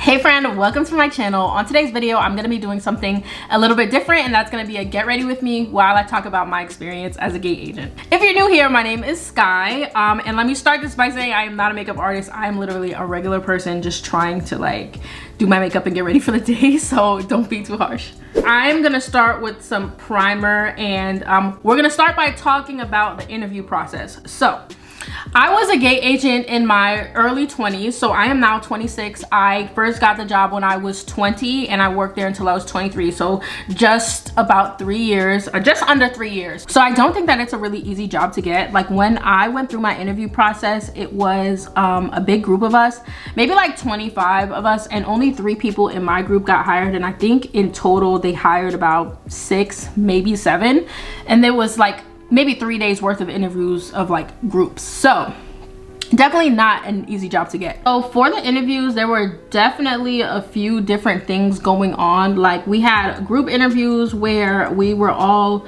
Hey friend, welcome to my channel. On today's video, I'm gonna be doing something a little bit different, and that's gonna be a get ready with me while I talk about my experience as a gate agent. If you're new here, my name is Sky, and let me start this by saying I am not a makeup artist. I am literally a regular person just trying to like do my makeup and get ready for the day, so don't be too harsh. I'm gonna start with some primer, and we're gonna start by talking about the interview process. So I was a gate agent in my early 20s, so I am now 26. I first got the job when I was 20 and I worked there until I was 23, so just about 3 years, or just under 3 years. So I don't think that it's a really easy job to get. Like when I went through my interview process, it was a big group of us, maybe like 25 of us, and only 3 people in my group got hired, and I think in total they hired about 6, maybe 7, and there was like maybe 3 days worth of interviews of like groups. So definitely not an easy job to get. So for the interviews, there were definitely a few different things going on. Like we had group interviews where we were all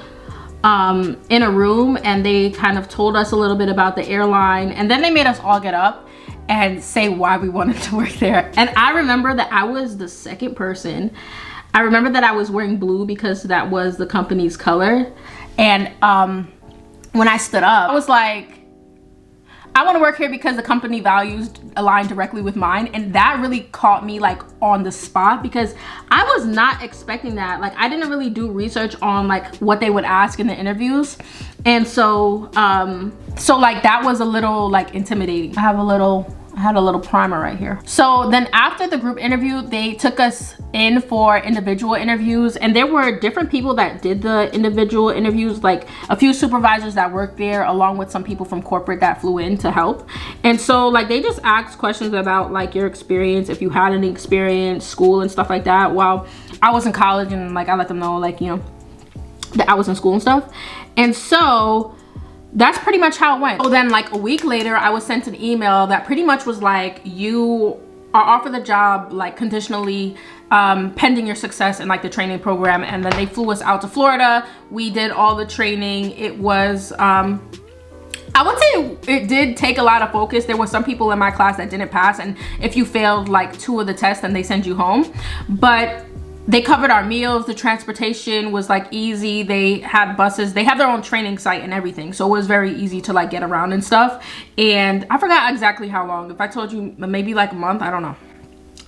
in a room and they kind of told us a little bit about the airline, and then they made us all get up and say why we wanted to work there. And I remember that I was the second person. I remember that I was wearing blue because that was the company's color. And when I stood up, I was like, I want to work here because the company values align directly with mine. And that really caught me like on the spot, because I was not expecting that. Like I didn't really do research on like what they would ask in the interviews. And so like that was a little like intimidating. I had a little primer right here. So then after the group interview, they took us in for individual interviews, and there were different people that did the individual interviews, like a few supervisors that worked there along with some people from corporate that flew in to help. And so like they just asked questions about like your experience, if you had any experience, school and stuff like that. While I was in college, and like I let them know like, you know, that I was in school and stuff. And so that's pretty much how it went. So then like a week later, I was sent an email that pretty much was like, you are offered the job like conditionally pending your success in like the training program. And then they flew us out to Florida. We did all the training. It was I would say it did take a lot of focus. There were some people in my class that didn't pass, and if you failed like 2 of the tests, then they send you home. But they covered our meals. The transportation was like easy. They had buses. They have their own training site and everything. So it was very easy to like get around and stuff. And I forgot exactly how long. If I told you maybe like a month, I don't know.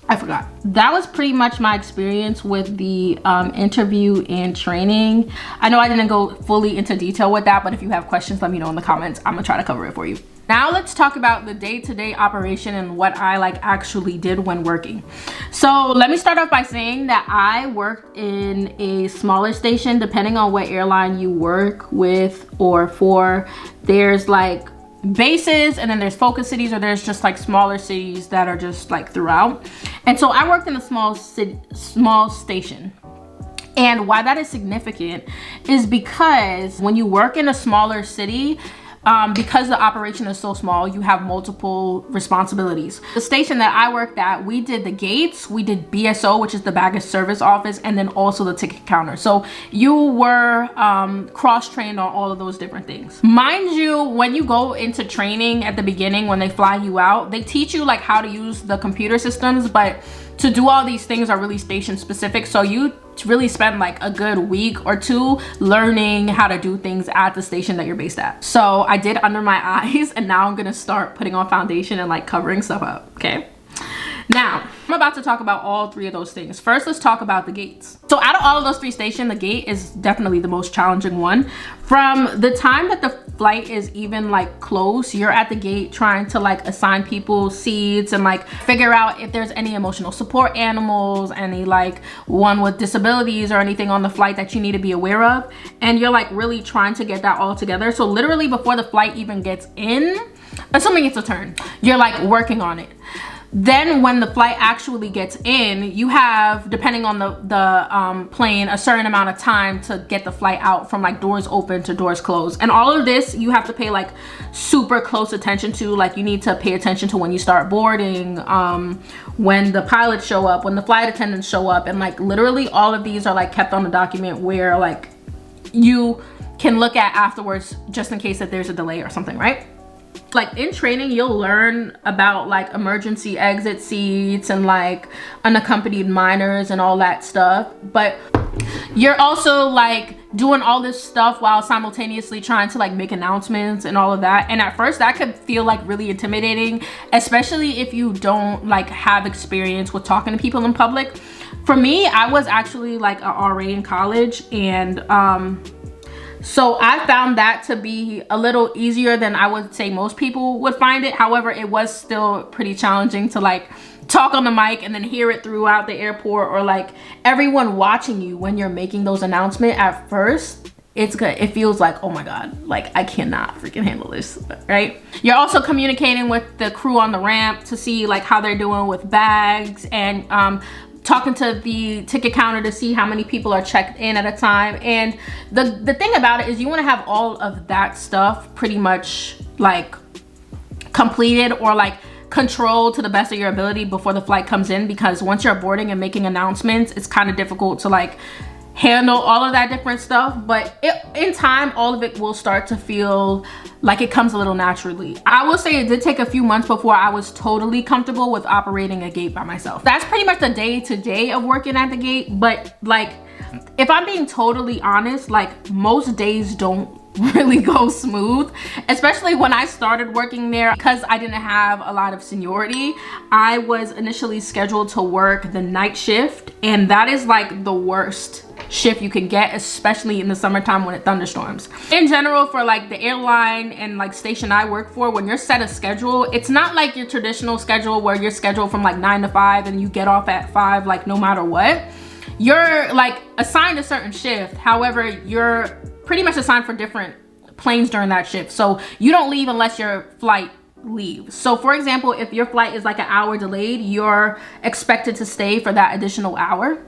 I forgot. That was pretty much my experience with the interview and training. I know I didn't go fully into detail with that, but if you have questions, let me know in the comments. I'm gonna try to cover it for you. Now let's talk about the day-to-day operation and what I like actually did when working. So let me start off by saying that I worked in a smaller station. Depending on what airline you work with or for, there's like bases, and then there's focus cities, or there's just like smaller cities that are just like throughout. And so I worked in a small station. And why that is significant is because when you work in a smaller city, because the operation is so small, you have multiple responsibilities. The station that I worked at, we did the gates, we did BSO, which is the baggage service office, and then also the ticket counter. So you were cross-trained on all of those different things. Mind you, when you go into training at the beginning, when they fly you out, they teach you like how to use the computer systems, but to do all these things are really station specific. So you really spend like a good week or 2 learning how to do things at the station that you're based at. So I did under my eyes, and now I'm gonna start putting on foundation and like covering stuff up, okay? Now, I'm about to talk about all 3 of those things. First, let's talk about the gates. So out of all of those 3 stations, the gate is definitely the most challenging one. From the time that the flight is even like close, you're at the gate trying to like assign people seats and like figure out if there's any emotional support animals, any like one with disabilities or anything on the flight that you need to be aware of. And you're like really trying to get that all together. So literally before the flight even gets in, assuming it's a turn, you're like working on it. Then when the flight actually gets in, you have, depending on the plane, a certain amount of time to get the flight out from like doors open to doors closed. And all of this you have to pay like super close attention to. Like you need to pay attention to when you start boarding, when the pilots show up, when the flight attendants show up, and like literally all of these are like kept on a document where like you can look at afterwards just in case that there's a delay or something, right? Like in training, you'll learn about like emergency exit seats and like unaccompanied minors and all that stuff. But you're also like doing all this stuff while simultaneously trying to like make announcements and all of that. And at first that could feel like really intimidating, especially if you don't like have experience with talking to people in public. For me, I was actually like a RA in college, and so I found that to be a little easier than I would say most people would find it. However, it was still pretty challenging to like talk on the mic and then hear it throughout the airport, or like everyone watching you when you're making those announcements. At first, it's good. It feels like, oh my God, like I cannot freaking handle this, right? You're also communicating with the crew on the ramp to see like how they're doing with bags, and talking to the ticket counter to see how many people are checked in at a time. And the thing about it is you want to have all of that stuff pretty much like completed or like controlled to the best of your ability before the flight comes in, because once you're boarding and making announcements, it's kind of difficult to like handle all of that different stuff. But in time, all of it will start to feel like it comes a little naturally. I will say it did take a few months before I was totally comfortable with operating a gate by myself. That's pretty much the day-to-day of working at the gate. But like, if I'm being totally honest, like most days don't really go smooth, especially when I started working there. Because I didn't have a lot of seniority, I was initially scheduled to work the night shift, and that is like the worst shift you can get, especially in the summertime when it thunderstorms. In general, for like the airline and like station I work for, when you're set a schedule, it's not like your traditional schedule where you're scheduled from like 9 to 5 and you get off at 5 like no matter what. You're like assigned a certain shift. However, you're pretty much assigned for different planes during that shift, so you don't leave unless your flight leaves. So for example, if your flight is like an hour delayed, you're expected to stay for that additional hour.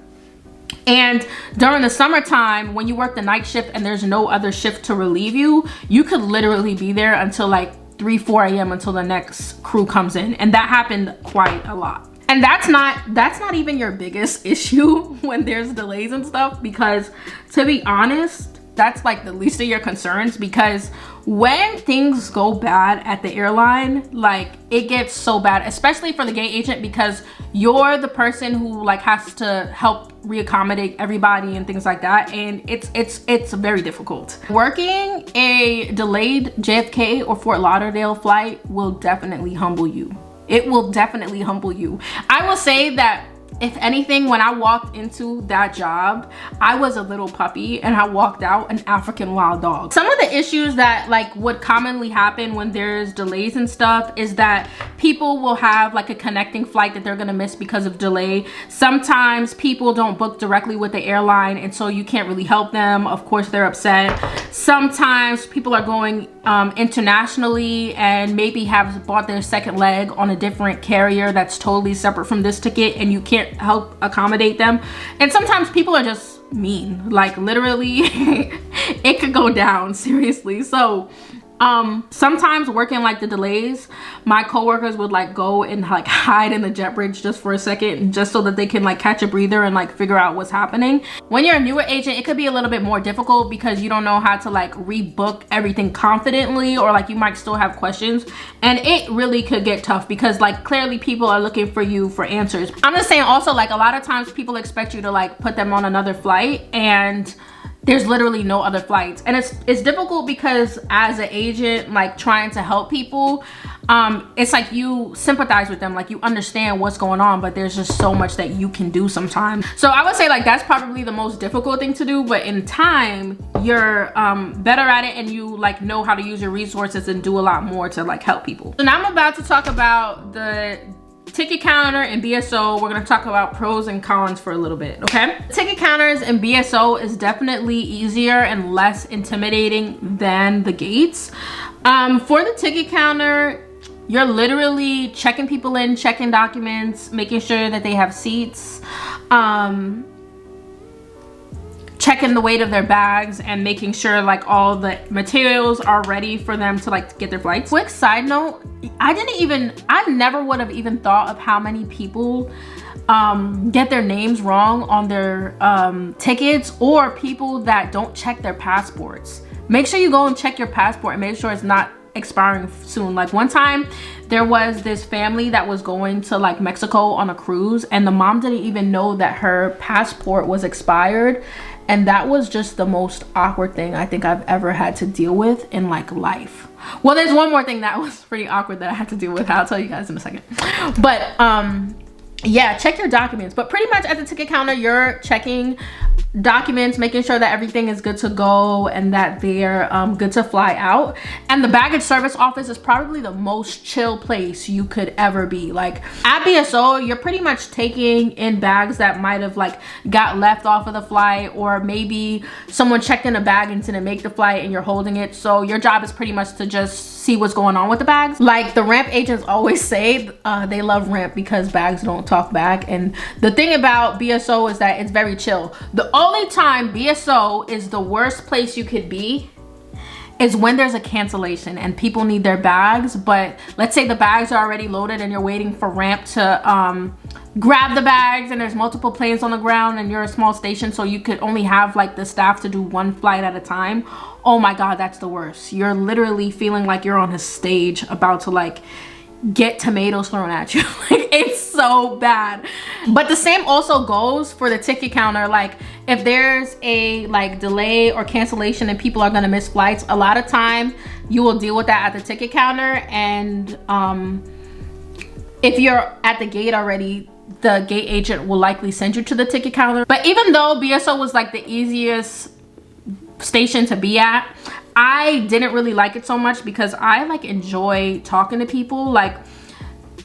And during the summertime, when you work the night shift and there's no other shift to relieve you, you could literally be there until like 3-4 a.m. until the next crew comes in. And that happened quite a lot. And that's not even your biggest issue when there's delays and stuff, because to be honest, that's like the least of your concerns. Because when things go bad at the airline, like it gets so bad, especially for the gate agent, because you're the person who like has to help reaccommodate everybody and things like that, and it's very difficult. Working a delayed JFK or Fort Lauderdale flight will definitely humble you. It will definitely humble you. I will say that if anything, when I walked into that job, I was a little puppy and I walked out an African wild dog. Some of the issues that like would commonly happen when there's delays and stuff is that people will have like a connecting flight that they're gonna miss because of delay. Sometimes people don't book directly with the airline, and so you can't really help them. Of course, they're upset. Sometimes people are going internationally and maybe have bought their second leg on a different carrier that's totally separate from this ticket, and you can't help accommodate them. And sometimes people are just mean, like literally it could go down seriously. So sometimes working like the delays, my coworkers would like go and like hide in the jet bridge just for a second, just so that they can like catch a breather and like figure out what's happening. When you're a newer agent, it could be a little bit more difficult because you don't know how to like rebook everything confidently, or like you might still have questions, and it really could get tough because like clearly people are looking for you for answers. I'm just saying also, like a lot of times people expect you to like put them on another flight, and there's literally no other flights. And it's difficult because as an agent, like trying to help people, it's like you sympathize with them, like you understand what's going on, but there's just so much that you can do sometimes. So I would say like that's probably the most difficult thing to do, but in time you're better at it, and you like know how to use your resources and do a lot more to like help people. So now I'm about to talk about the ticket counter and BSO. We're gonna talk about pros and cons for a little bit, okay? Ticket counters and BSO is definitely easier and less intimidating than the gates. For the ticket counter, you're literally checking people in, checking documents, making sure that they have seats, checking the weight of their bags, and making sure like all the materials are ready for them to like get their flights. Quick side note, I never would have even thought of how many people get their names wrong on their tickets, or people that don't check their passports. Make sure you go and check your passport and make sure it's not expiring soon. Like one time there was this family that was going to like Mexico on a cruise, and the mom didn't even know that her passport was expired. And that was just the most awkward thing I think I've ever had to deal with in like life. Well, there's one more thing that was pretty awkward that I had to deal with. I'll tell you guys in a second. But yeah, check your documents. But pretty much at the ticket counter, you're checking documents, making sure that everything is good to go and that they're good to fly out. And the baggage service office is probably the most chill place you could ever be. Like at BSO, you're pretty much taking in bags that might have like got left off of the flight, or maybe someone checked in a bag and didn't make the flight and you're holding it. So your job is pretty much to just see what's going on with the bags. Like the ramp agents always say, they love ramp because bags don't talk back. And the thing about BSO is that it's very chill. The only time BSO is the worst place you could be is when there's a cancellation and people need their bags, but let's say the bags are already loaded and you're waiting for ramp to grab the bags, and there's multiple planes on the ground and you're a small station, so you could only have like the staff to do one flight at a time. Oh my god, that's the worst. You're literally feeling like you're on a stage about to like get tomatoes thrown at you. Like it's so bad. But the same also goes for the ticket counter. Like if there's a like delay or cancellation and people are gonna miss flights, a lot of time you will deal with that at the ticket counter. And if you're at the gate already, the gate agent will likely send you to the ticket counter. But even though BSO was like the easiest station to be at, I didn't really like it so much because I like enjoy talking to people. Like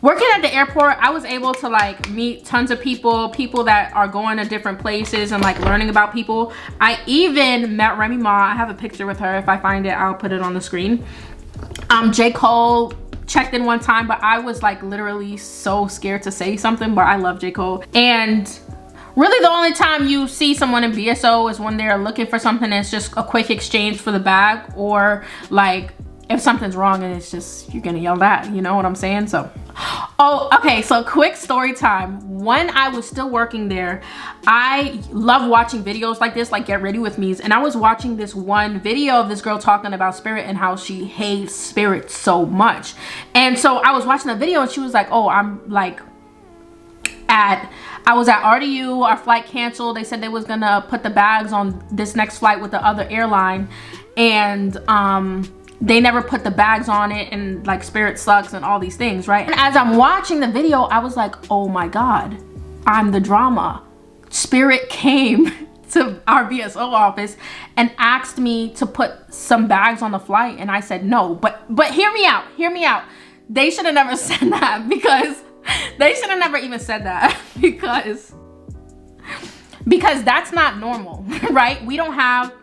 working at the airport, I was able to like meet tons of people that are going to different places and like learning about people. I even met Remy Ma. I have a picture with her. If I find it, I'll put it on the screen. J. Cole checked in one time, but I was like literally so scared to say something, but I love J. Cole. And really the only time you see someone in BSO is when they're looking for something that's just a quick exchange for the bag, or like if something's wrong and it's just, you're gonna yell at, you know what I'm saying? So, oh, okay, so quick story time. When I was still working there, I love watching videos like this, like Get Ready With Me's, and I was watching this one video of this girl talking about Spirit and how she hates Spirit so much. And so I was watching the video and she was like, oh, I'm like I was at RDU, our flight canceled. They said they was gonna put the bags on this next flight with the other airline, and they never put the bags on it, and like Spirit sucks and all these things, right? And as I'm watching the video, I was like, oh my god, I'm the drama. Spirit came to our BSO office and asked me to put some bags on the flight, and I said no. But hear me out. They should have never said that, because they should have never even said that because that's not normal, right? We didn't have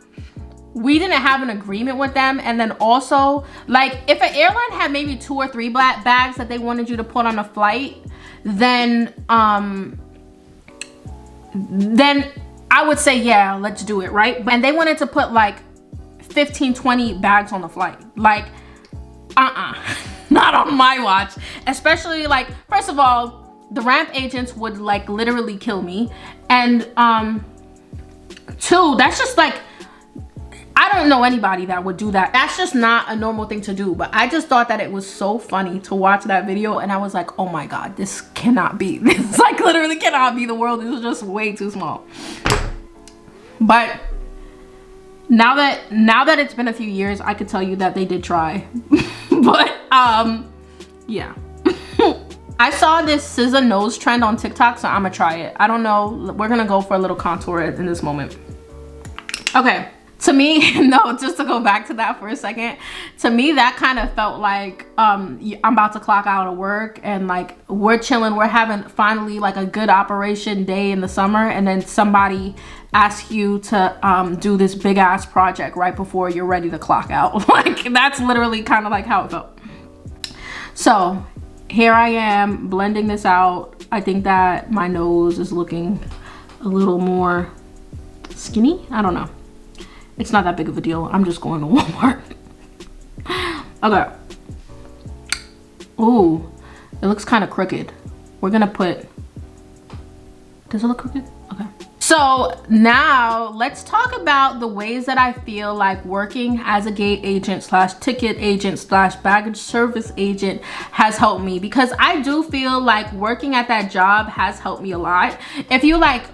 an agreement with them. And then also, like, if an airline had maybe 2 or 3 bags that they wanted you to put on a flight, then I would say, yeah, let's do it, right? And they wanted to put like 15, 20 bags on the flight. Like, not on my watch. Especially, like, first of all, the ramp agents would like literally kill me, and 2, that's just like, I don't know anybody that would do that. That's just not a normal thing to do. But I just thought that it was so funny to watch that video, and I was like, oh my god, this cannot be. This like literally cannot be. The world is just way too small. But now that it's been a few years, I could tell you that they did try. But yeah. I saw this SZA nose trend on TikTok, so I'm gonna try it. I don't know, we're gonna go for a little contour in this moment. Okay, to me, no, just to go back to that for a second, to me that kind of felt like I'm about to clock out of work, and like we're chilling, we're having finally like a good operation day in the summer, and then somebody asks you to do this big ass project right before you're ready to clock out. Like that's literally kind of like how it felt. So here I am blending this out. I think that my nose is looking a little more skinny. I don't know. It's not that big of a deal. I'm just going to Walmart. Okay. Ooh, it looks kind of crooked. We're gonna put, does it look crooked? Okay. So now let's talk about the ways that I feel like working as a gate agent slash ticket agent slash baggage service agent has helped me, because I do feel like working at that job has helped me a lot. If you like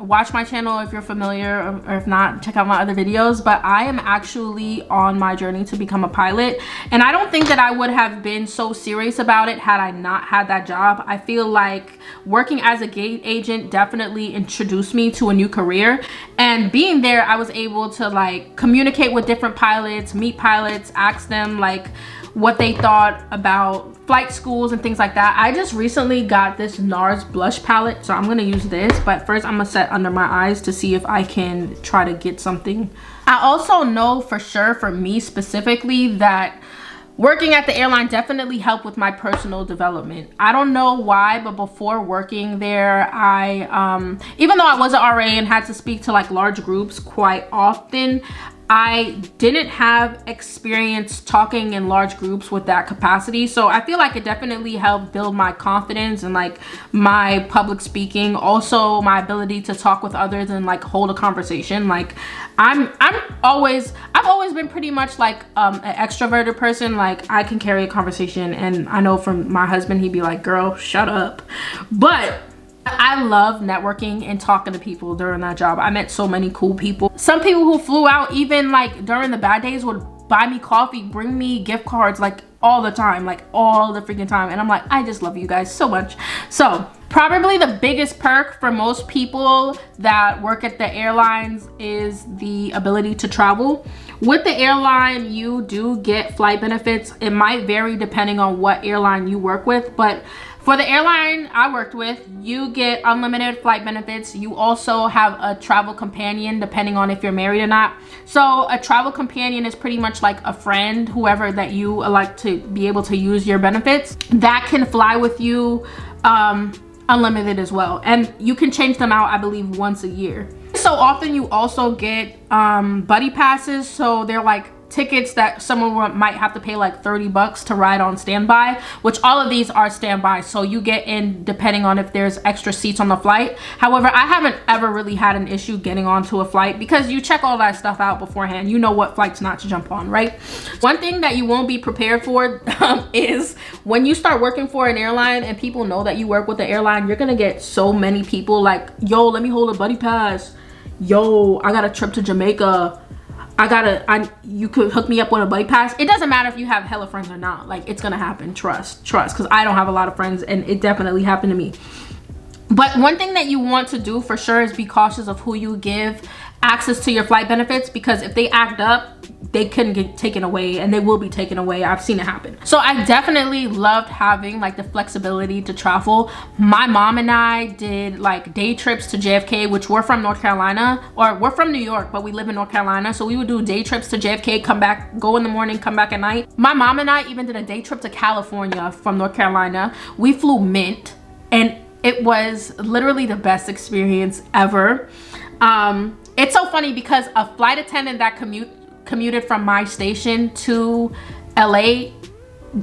watch my channel, if you're familiar, or if not, check out my other videos, but I am actually on my journey to become a pilot, and I don't think that I would have been so serious about it had I not had that job. I feel like working as a gate agent definitely introduced me to a new career, and being there I was able to like communicate with different pilots, meet pilots, ask them like what they thought about flight schools and things like that. I just recently got this NARS blush palette, so I'm gonna use this, but first I'm gonna set under my eyes to see if I can try to get something. I also know for sure, for me specifically, that working at the airline definitely helped with my personal development. I don't know why, but before working there, I even though I was an RA and had to speak to like large groups quite often, I didn't have experience talking in large groups with that capacity. So I feel like it definitely helped build my confidence and like my public speaking, also my ability to talk with others and like hold a conversation. Like I've always been pretty much like an extroverted person. Like I can carry a conversation, and I know from my husband, he'd be like, girl, shut up. But I love networking and talking to people during that job. I met so many cool people. Some people who flew out even like during the bad days would buy me coffee, bring me gift cards like all the time, like all the freaking time. And I'm like, I just love you guys so much. So probably the biggest perk for most people that work at the airlines is the ability to travel. With the airline, you do get flight benefits. It might vary depending on what airline you work with, but for the airline I worked with, you get unlimited flight benefits. You also have a travel companion depending on if you're married or not. So a travel companion is pretty much like a friend, whoever that you like to be able to use your benefits, that can fly with you unlimited as well. And you can change them out, I believe, once a year. So often you also get buddy passes. So they're like tickets that someone might have to pay like 30 bucks to ride on standby, which all of these are standby, so you get in depending on if there's extra seats on the flight. However, I haven't ever really had an issue getting onto a flight because you check all that stuff out beforehand. You know what flights not to jump on, right? One thing that you won't be prepared for is when you start working for an airline and people know that you work with the airline, you're gonna get so many people like, yo, let me hold a buddy pass. Yo, I got a trip to Jamaica. You could hook me up with a buddy pass. It doesn't matter if you have hella friends or not. Like, it's gonna happen. Trust, because I don't have a lot of friends, and it definitely happened to me. But one thing that you want to do for sure is be cautious of who you give access to your flight benefits, because if they act up, they can get taken away, and they will be taken away. I've seen it happen. So I definitely loved having like the flexibility to travel. My mom and I did like day trips to JFK, which we're from North Carolina, or we're from New York, but we live in North Carolina. So we would do day trips to JFK, come back, go in the morning, come back at night. My mom and I even did a day trip to California from North Carolina. We flew Mint, and it was literally the best experience ever. It's so funny because a flight attendant that commuted from my station to LA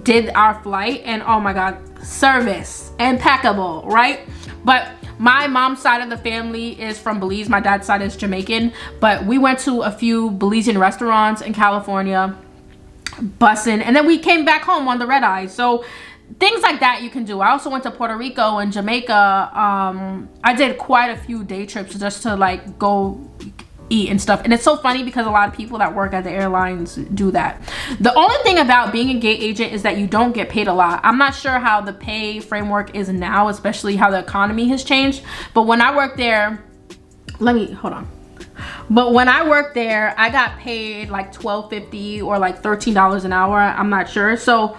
did our flight, and oh my god, service impeccable, right? But my mom's side of the family is from Belize, my dad's side is Jamaican, but we went to a few Belizean restaurants in California, bussin', and then we came back home on the red eye. So things like that you can do. I also went to Puerto Rico and Jamaica. I did quite a few day trips just to like go eat and stuff, and it's so funny because a lot of people that work at the airlines do that. The only thing about being a gate agent is that you don't get paid a lot. I'm not sure how the pay framework is now, especially how the economy has changed, but when I worked there, but when I worked there, I got paid like $12.50 or like $13 an hour. I'm not sure. So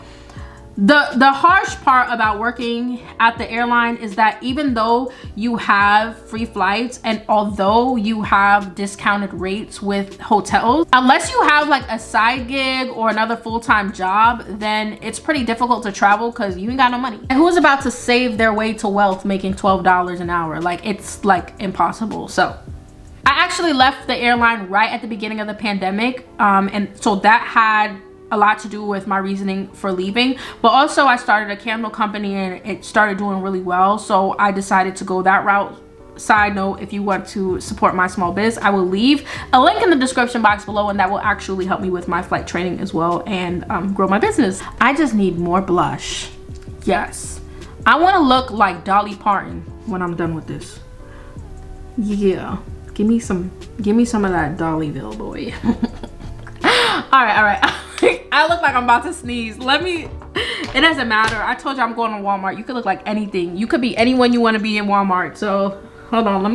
the harsh part about working at the airline is that even though you have free flights and although you have discounted rates with hotels, unless you have like a side gig or another full-time job, then it's pretty difficult to travel because you ain't got no money. And who's about to save their way to wealth making $12 an hour? Like, it's like impossible. So I actually left the airline right at the beginning of the pandemic, and so that had a lot to do with my reasoning for leaving. But also I started a candle company and it started doing really well, so I decided to go that route side note, if you want to support my small biz, I will leave a link in the description box below, and that will actually help me with my flight training as well, and grow my business. I just need more blush. Yes, I want to look like Dolly Parton when I'm done with this. Yeah, give me some of that Dollyville, boy. All right. I look like I'm about to sneeze. It doesn't matter. I told you I'm going to Walmart. You could look like anything. You could be anyone you want to be in Walmart. So hold on, let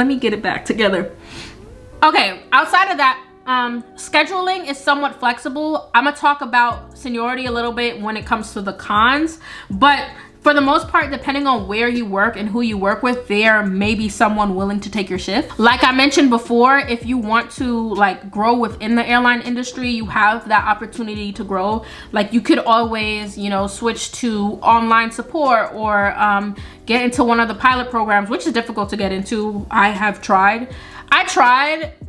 me get it back together. Okay, outside of that, scheduling is somewhat flexible. I'm gonna talk about seniority a little bit when it comes to the cons, but for the most part, depending on where you work and who you work with, there may be someone willing to take your shift. Like I mentioned before, if you want to like grow within the airline industry, you have that opportunity to grow. Like you could always, you know, switch to online support or get into one of the pilot programs, which is difficult to get into. I tried,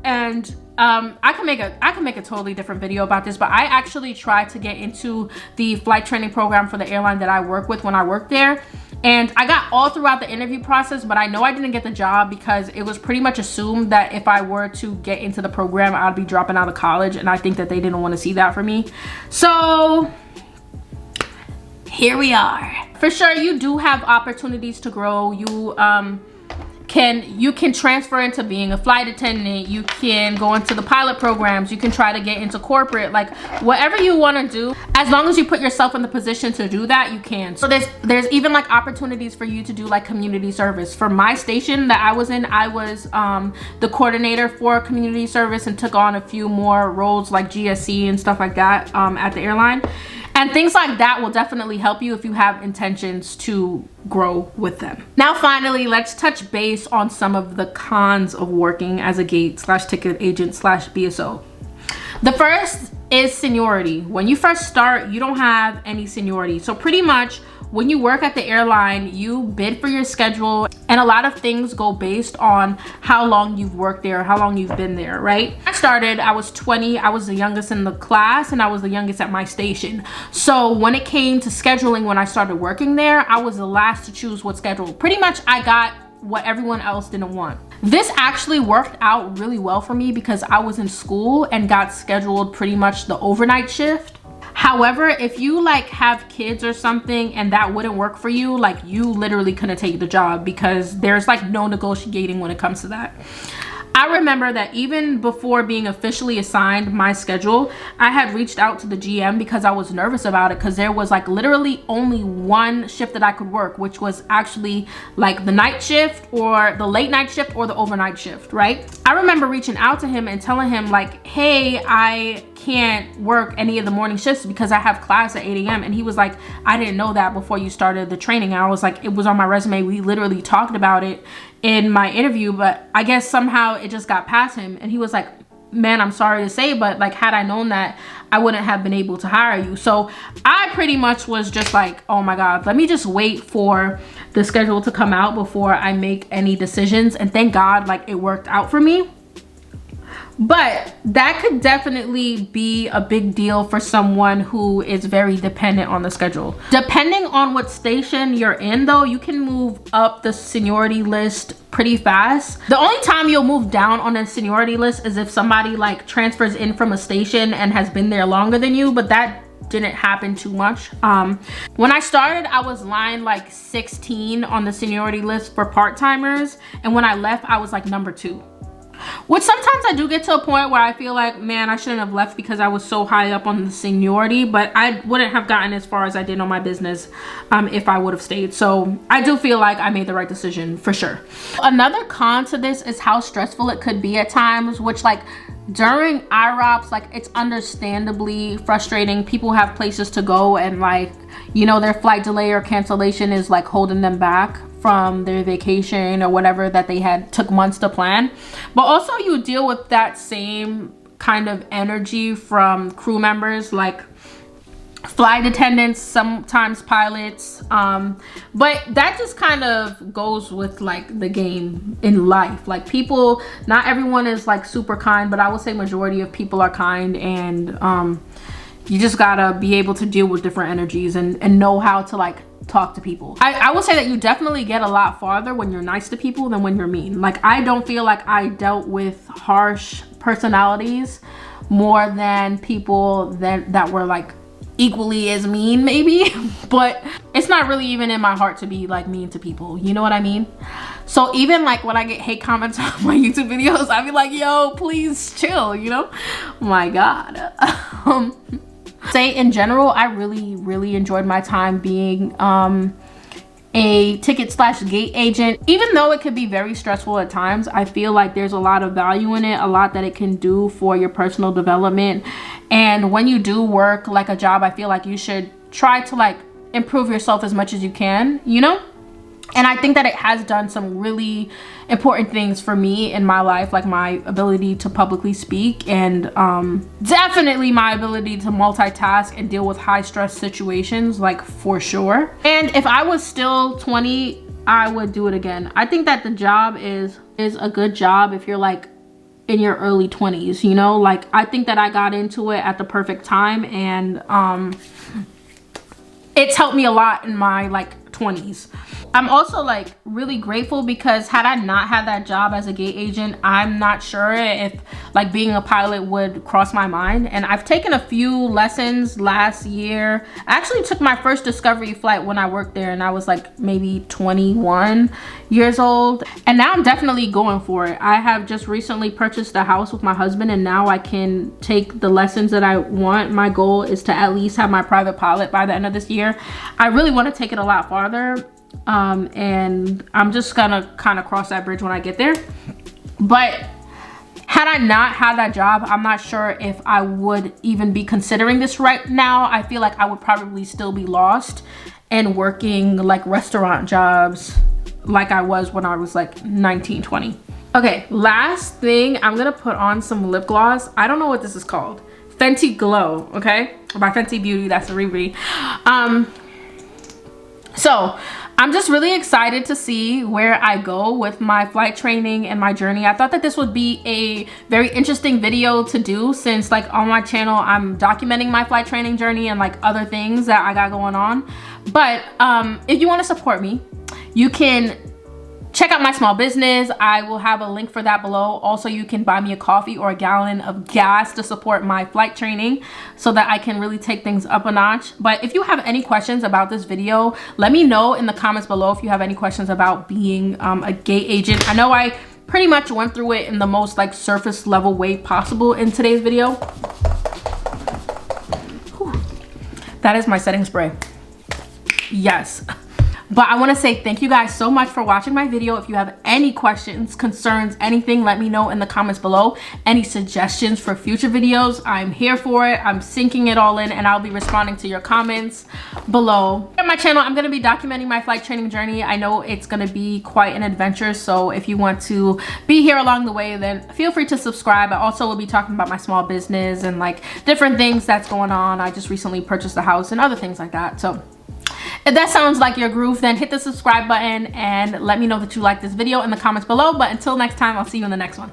and I can make a totally different video about this, but I actually tried to get into the flight training program for the airline that I work with when I worked there, and I got all throughout the interview process, but I know I didn't get the job because it was pretty much assumed that if I were to get into the program, I'd be dropping out of college, and I think that they didn't want to see that for me. So here we are. For sure, you do have opportunities to grow. You can transfer into being a flight attendant. You can go into the pilot programs. You can try to get into corporate, like whatever you want to do. As long as you put yourself in the position to do that, you can. So there's even like opportunities for you to do like community service. For my station that I was in, I was the coordinator for community service and took on a few more roles like GSC and stuff like that at the airline. And things like that will definitely help you if you have intentions to grow with them. Now, finally, let's touch base on some of the cons of working as a gate/ticket agent/BSO. The first is seniority. When you first start, you don't have any seniority. So pretty much when you work at the airline, you bid for your schedule, and a lot of things go based on how long you've worked there, how long you've been there, right? I started, I was 20, I was the youngest in the class, and I was the youngest at my station. So when it came to scheduling, when I started working there, I was the last to choose what schedule. Pretty much I got what everyone else didn't want. This actually worked out really well for me because I was in school and got scheduled pretty much the overnight shift. However, if you like have kids or something and that wouldn't work for you, like you literally couldn't take the job because there's like no negotiating when it comes to that. I remember that even before being officially assigned my schedule, I had reached out to the GM because I was nervous about it because there was like literally only one shift that I could work, which was actually like the night shift or the late night shift or the overnight shift, right? I remember reaching out to him and telling him like, hey, I can't work any of the morning shifts because I have class at 8 a.m. And he was like, I didn't know that before you started the training. And I was like, it was on my resume. We literally talked about it in my interview, but I guess somehow it just got past him. And he was like, man, I'm sorry to say, but like, had I known that, I wouldn't have been able to hire you. So I pretty much was just like, oh my God, let me just wait for the schedule to come out before I make any decisions. And thank God, like it worked out for me. But that could definitely be a big deal for someone who is very dependent on the schedule. Depending on what station you're in though, you can move up the seniority list pretty fast. The only time you'll move down on a seniority list is if somebody like transfers in from a station and has been there longer than you, but that didn't happen too much. When I started, I was line like 16 on the seniority list for part-timers, and when I left, I was like number 2. Which sometimes I do get to a point where I feel like, man, I shouldn't have left because I was so high up on the seniority, but I wouldn't have gotten as far as I did on my business if I would have stayed. So I do feel like I made the right decision for sure. Another con to this is how stressful it could be at times, which like during IROPS, like it's understandably frustrating. People have places to go and like, you know, their flight delay or cancellation is like holding them back from their vacation or whatever that they had took months to plan. But also you deal with that same kind of energy from crew members like flight attendants, sometimes pilots, but that just kind of goes with like the game in life. Like people, not everyone is like super kind, but I would say majority of people are kind, and you just gotta be able to deal with different energies and know how to like talk to people. I will say that you definitely get a lot farther when you're nice to people than when you're mean. Like, I don't feel like I dealt with harsh personalities more than people that were like equally as mean, maybe. But it's not really even in my heart to be like mean to people, you know what I mean? So even like when I get hate comments on my YouTube videos, I be like, yo, please chill, you know? My God. Say in general, I really enjoyed my time being a ticket/gate agent. Even though it could be very stressful at times, I feel like there's a lot of value in it, a lot that it can do for your personal development. And when you do work like a job, I feel like you should try to like improve yourself as much as you can, you know? And I think that it has done some really important things for me in my life, like my ability to publicly speak, and definitely my ability to multitask and deal with high stress situations, like for sure. And if I was still 20, I would do it again. I think that the job is a good job if you're like in your early 20s, you know? Like, I think that I got into it at the perfect time, and it's helped me a lot in my like 20s. I'm also like really grateful because had I not had that job as a gate agent, I'm not sure if like being a pilot would cross my mind. And I've taken a few lessons last year. I actually took my first discovery flight when I worked there, and I was like maybe 21 years old. And now I'm definitely going for it. I have just recently purchased a house with my husband, and now I can take the lessons that I want. My goal is to at least have my private pilot by the end of this year. I really want to take it a lot farther. And I'm just gonna kind of cross that bridge when I get there. But had I not had that job, I'm not sure if I would even be considering this right now. I feel like I would probably still be lost and working like restaurant jobs like I was when I was like 19, 20. Okay, last thing, I'm gonna put on some lip gloss. I don't know what this is called. Fenty Glow, okay? By Fenty Beauty, that's a reread. So I'm just really excited to see where I go with my flight training and my journey. I thought that this would be a very interesting video to do, since like on my channel I'm documenting my flight training journey and like other things that I got going on. But if you want to support me, you can check out my small business. I will have a link for that below. Also, you can buy me a coffee or a gallon of gas to support my flight training so that I can really take things up a notch. But if you have any questions about this video, let me know in the comments below if you have any questions about being a gate agent. I know I pretty much went through it in the most like surface level way possible in today's video. Whew. That is my setting spray. Yes. But I want to say thank you guys so much for watching my video. If you have any questions, concerns, anything, let me know in the comments below. Any suggestions for future videos, I'm here for it. I'm syncing it all in, and I'll be responding to your comments below. On my channel, I'm going to be documenting my flight training journey. I know it's going to be quite an adventure, so if you want to be here along the way, then feel free to subscribe. I also will be talking about my small business and like different things that's going on. I just recently purchased a house and other things like that. So if that sounds like your groove, then hit the subscribe button and let me know that you like this video in the comments below. But until next time, I'll see you in the next one.